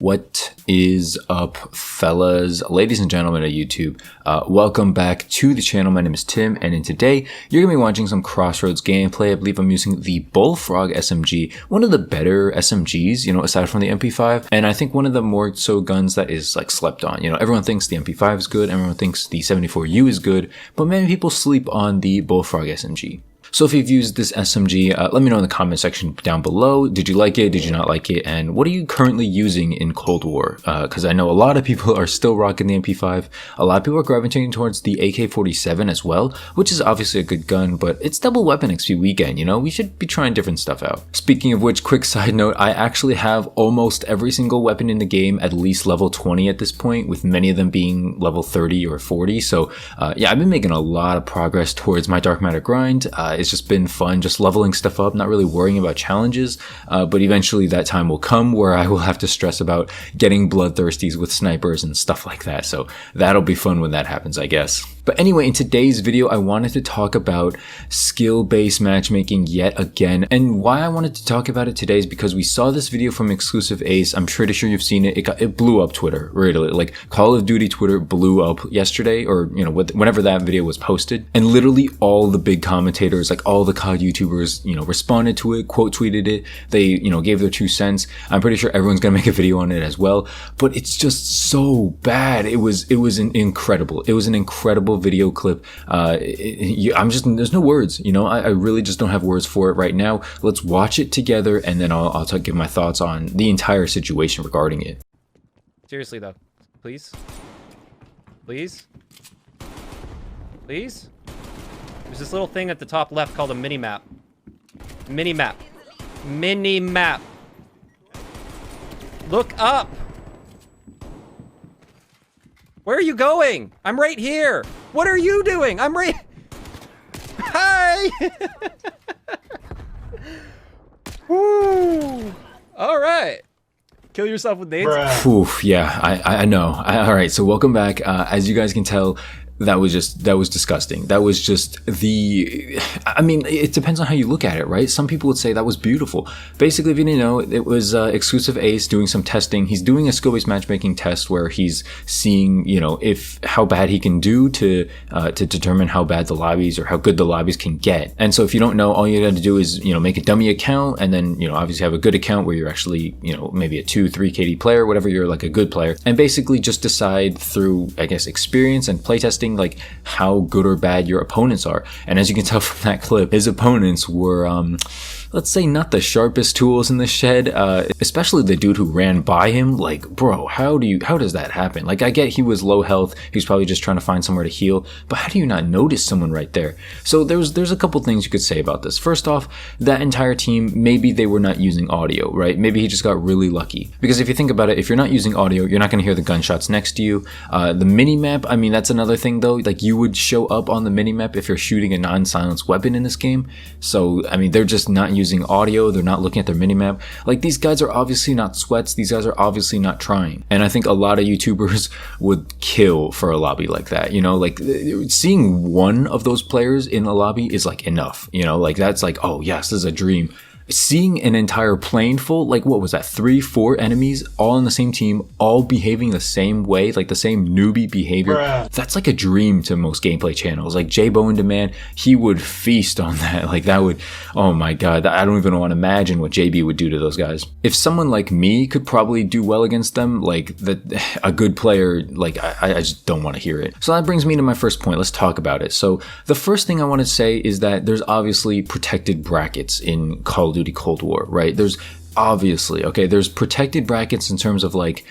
What is up, fellas, ladies and gentlemen of YouTube? Welcome back to the channel. My name is Tim, and today you're going to be watching some Crossroads gameplay. I believe I'm using the Bullfrog SMG, one of the better SMGs, aside from the MP5, and I think one of the more so guns that is like slept on. Everyone thinks the MP5 is good, everyone thinks the 74U is good, but many people sleep on the Bullfrog SMG. So if you've used this SMG, let me know in the comment section down below. Did you like it? Did you not like it? And what are you currently using in Cold War? Because I know a lot of people are still rocking the MP5. A lot of people are gravitating towards the AK-47 as well, which is obviously a good gun, but it's double weapon XP weekend, we should be trying different stuff out. Speaking of which, quick side note, I actually have almost every single weapon in the game at least level 20 at this point, with many of them being level 30 or 40. So yeah, I've been making a lot of progress towards my dark matter grind. It's just been fun, just leveling stuff up, not really worrying about challenges, but eventually that time will come where I will have to stress about getting bloodthirsties with snipers and stuff like that. So that'll be fun when that happens, I guess. But anyway, in today's video, I wanted to talk about skill-based matchmaking yet again. And why I wanted to talk about it today is because we saw this video from Exclusive Ace. I'm pretty sure you've seen it. It blew up Twitter, really. Like Call of Duty Twitter blew up yesterday, or whenever that video was posted. And literally all the big commentators, like all the COD YouTubers, responded to it, quote tweeted it. They, gave their 2 cents. I'm pretty sure everyone's gonna make a video on it as well. But it's just so bad. It was incredible. It was an incredible video clip. There's no words, I really just don't have words for it right now. Let's watch it together, and then I'll give my thoughts on the entire situation regarding it. Seriously though, please, please. There's this little thing at the top left called a mini-map. Mini-map. Look up. Where are you going? I'm right here. What are you doing? I'm right... Hi! Woo! All right. Kill yourself with nades? Oof, yeah, I know. All right, so welcome back. As you guys can tell, that was disgusting. That was just it depends on how you look at it, right? Some people would say that was beautiful. Basically, if you didn't know, it was Exclusive Ace doing some testing. He's doing a skill-based matchmaking test where he's seeing, how bad he can do to determine how bad the lobbies or how good the lobbies can get. And so if you don't know, all you got to do is, make a dummy account, and then, obviously have a good account where you're actually, maybe a 2-3 KD player, whatever, you're like a good player, and basically just decide through, I guess, experience and playtesting, like how good or bad your opponents are. And as you can tell from that clip, his opponents were let's say not the sharpest tools in the shed, especially the dude who ran by him. Like, bro, how does that happen? Like, I get he was low health, he's probably just trying to find somewhere to heal, but how do you not notice someone right there? So there's a couple things you could say about this. First off, that entire team, maybe they were not using audio, right? Maybe he just got really lucky, because if you think about it, if you're not using audio, you're not going to hear the gunshots next to you. The mini-map, that's another thing though. Like, you would show up on the mini-map if you're shooting a non-silenced weapon in this game. So they're just not using audio, they're not looking at their minimap. Like, these guys are obviously not sweats, these guys are obviously not trying. And I think a lot of YouTubers would kill for a lobby like that, like seeing one of those players in a lobby is like enough, like that's like, oh yes, this is a dream. Seeing an entire plane full, like what was that, 3-4 enemies all on the same team, all behaving the same way, like the same newbie behavior, that's like a dream to most gameplay channels. Like J-Bo and Demand, he would feast on that. Like that would, oh my god, I don't even want to imagine what JB would do to those guys. If someone like me could probably do well against them, like a good player, like I just don't want to hear it. So that brings me to my first point. Let's talk about it. So the first thing I want to say is that there's obviously protected brackets in Call of Duty Cold War, right? There's obviously, there's protected brackets in terms of like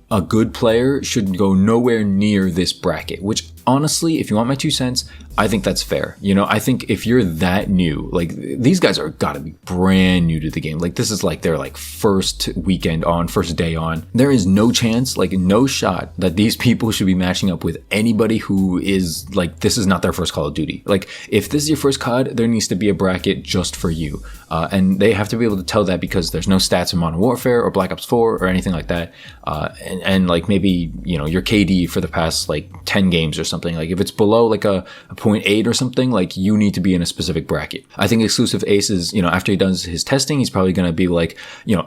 a good player should go nowhere near this bracket, which honestly, if you want my 2 cents, I think that's fair. I think if you're that new, like these guys are gotta be brand new to the game. Like this is like their like first weekend on, first day on. There is no chance, like no shot that these people should be matching up with anybody who is like, this is not their first Call of Duty. Like if this is your first COD, there needs to be a bracket just for you. And they have to be able to tell that because there's no stats in Modern Warfare or Black Ops 4 or anything like that. And like maybe, your KD for the past like 10 games or something. Like if it's below like a 0.8 or something, like you need to be in a specific bracket. I think Exclusive Ace is, after he does his testing, he's probably going to be like,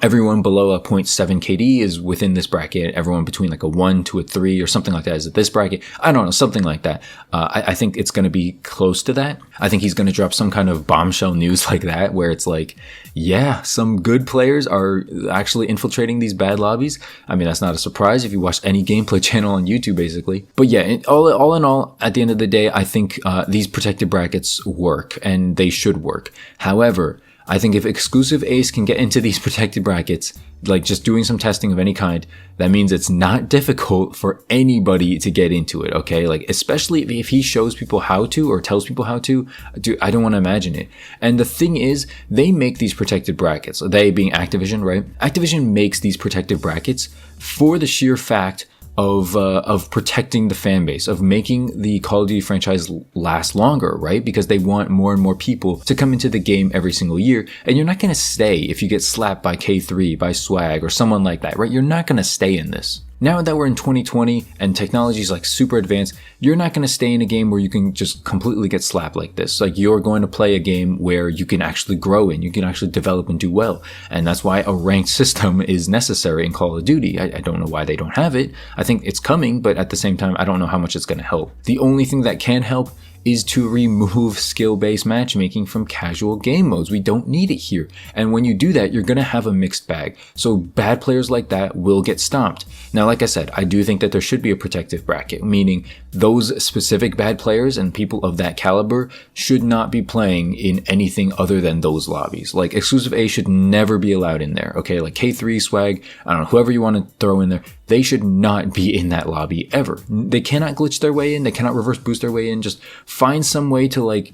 everyone below a 0.7 KD is within this bracket. Everyone between like a 1 to a 3 or something like that is at this bracket. I don't know, something like that. I think it's going to be close to that. I think he's going to drop some kind of bombshell news like that, where it's like, yeah, some good players are actually infiltrating these bad lobbies. I mean, that's not a surprise if you watched any gameplay channel on YouTube, basically. But yeah, all in all, at the end of the day, I think these protected brackets work, and they should work. However, I think if Exclusive Ace can get into these protected brackets, like just doing some testing of any kind, that means it's not difficult for anybody to get into it, okay? Like, especially if he shows people how to or tells people how to, dude, I don't want to imagine it. And the thing is, they make these protected brackets, they being Activision, right? Activision makes these protected brackets for the sheer fact of protecting the fan base, of making the Call of Duty franchise last longer, right? Because they want more and more people to come into the game every single year. And you're not going to stay if you get slapped by K3, by Swag, or someone like that, right? You're not going to stay in this. Now that we're in 2020 and technology is like super advanced, you're not going to stay in a game where you can just completely get slapped like this. Like, you're going to play a game where you can actually grow in, you can actually develop and do well. And that's why a ranked system is necessary in Call of Duty. I don't know why they don't have it. I think it's coming, but at the same time, I don't know how much it's going to help. The only thing that can help is to remove skill-based matchmaking from casual game modes. We don't need it here. And when you do that, you're going to have a mixed bag. So bad players like that will get stomped. Now, like I said, I do think that there should be a protective bracket, meaning those specific bad players and people of that caliber should not be playing in anything other than those lobbies. Like, Exclusive A should never be allowed in there, okay? Like K3, Swag, I don't know, whoever you want to throw in there, they should not be in that lobby ever. They cannot glitch their way in. They cannot reverse boost their way in. Just find some way to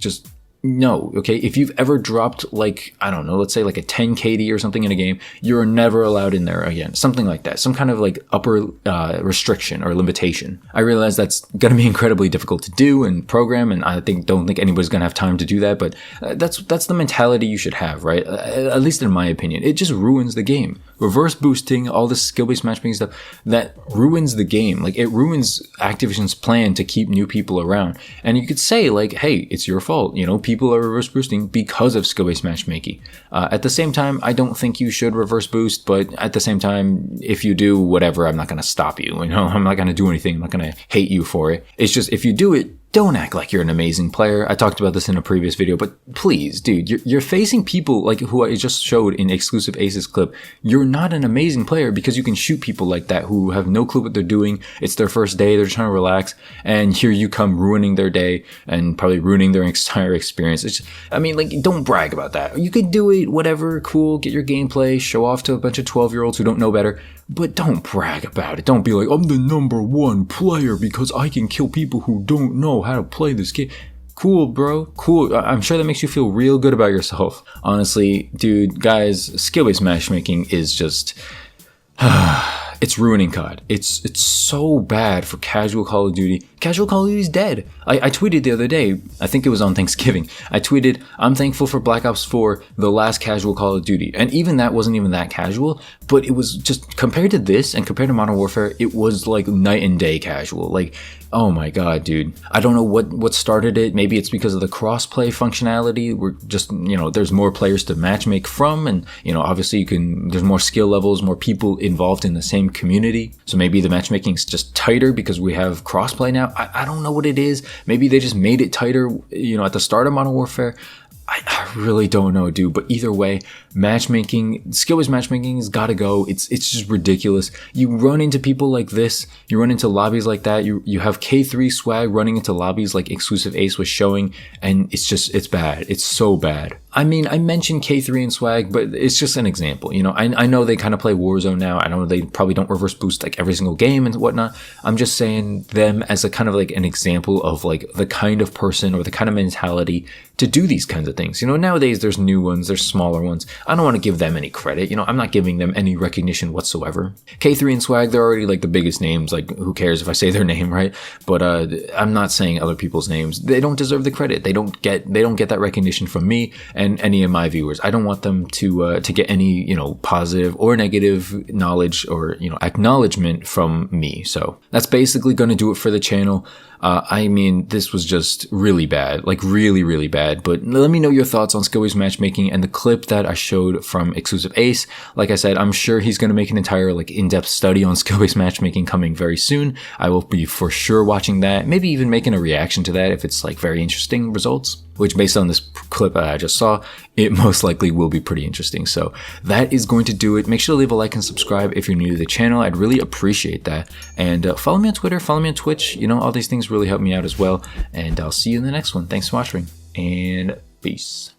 no, okay? If you've ever dropped like, I don't know, let's say like a 10 KD or something in a game, you're never allowed in there again. Something like that. Some kind of like upper restriction or limitation. I realize that's going to be incredibly difficult to do and program, and I don't think anybody's going to have time to do that, but that's the mentality you should have, right? At least in my opinion. It just ruins the game. Reverse boosting, all this skill-based matchmaking stuff, that ruins the game. Like, it ruins Activision's plan to keep new people around. And you could say like, hey, it's your fault. People are reverse boosting because of skill-based matchmaking. At the same time, I don't think you should reverse boost, but at the same time, if you do, whatever, I'm not going to stop you. I'm not going to do anything. I'm not going to hate you for it. It's just, if you do it, don't act like you're an amazing player. I talked about this in a previous video, but please, dude, you're facing people like who I just showed in Exclusive Aces clip. You're not an amazing player because you can shoot people like that who have no clue what they're doing. It's their first day. They're trying to relax. And here you come ruining their day and probably ruining their entire experience. Don't brag about that. You could do it, whatever, cool, get your gameplay, show off to a bunch of 12-year-olds who don't know better. But don't brag about it. Don't be like, I'm the #1 player because I can kill people who don't know how to play this game. Cool, bro. Cool. I'm sure that makes you feel real good about yourself. Honestly, dude, guys, skill-based matchmaking is just... it's ruining COD. It's so bad for casual Call of Duty. Casual Call of Duty is dead. I tweeted the other day, I think it was on Thanksgiving, I tweeted, I'm thankful for Black Ops 4, the last casual Call of Duty. And even that wasn't even that casual, but it was just, compared to this and compared to Modern Warfare, it was like night and day casual. Like, oh my god, dude. I don't know what started it. Maybe it's because of the crossplay functionality. We're just, there's more players to matchmake from, and, obviously there's more skill levels, more people involved in the same community. So maybe the matchmaking's just tighter because we have crossplay now. I don't know what it is. Maybe they just made it tighter, at the start of Modern Warfare. I really don't know, dude. But either way, matchmaking, skill-based matchmaking has got to go. It's just ridiculous. You run into people like this. You run into lobbies like that. You have K3 Swag running into lobbies like Exclusive Ace was showing, and it's bad. It's so bad. I mean, I mentioned K3 and Swag, but it's just an example. I know they kind of play Warzone now. I know they probably don't reverse boost like every single game and whatnot. I'm just saying them as a kind of like an example of like the kind of person or the kind of mentality to do these kinds of things. things. You know, nowadays there's new ones, there's smaller ones. I don't want to give them any credit. You know, I'm not giving them any recognition whatsoever. K3 and Swag, they're already like the biggest names. Like, who cares if I say their name, right? But I'm not saying other people's names. They don't deserve the credit. They don't get that recognition from me and any of my viewers. I don't want them to get any, you know, positive or negative knowledge or, you know, acknowledgement from me. So that's basically going to do it for the channel. I mean, this was just really bad, like really, really bad. But let me know your thoughts on skill-based matchmaking and the clip that I showed from Exclusive Ace. Like I said, I'm sure he's going to make an entire like in-depth study on skill-based matchmaking coming very soon. I will be for sure watching that, maybe even making a reaction to that if it's like very interesting results, which based on this clip I just saw, it most likely will be pretty interesting. So that is going to do it. Make sure to leave a like and subscribe if you're new to the channel. I'd really appreciate that. And follow me on Twitter, follow me on Twitch. You know, all these things really help me out as well. And I'll see you in the next one. Thanks for watching and peace.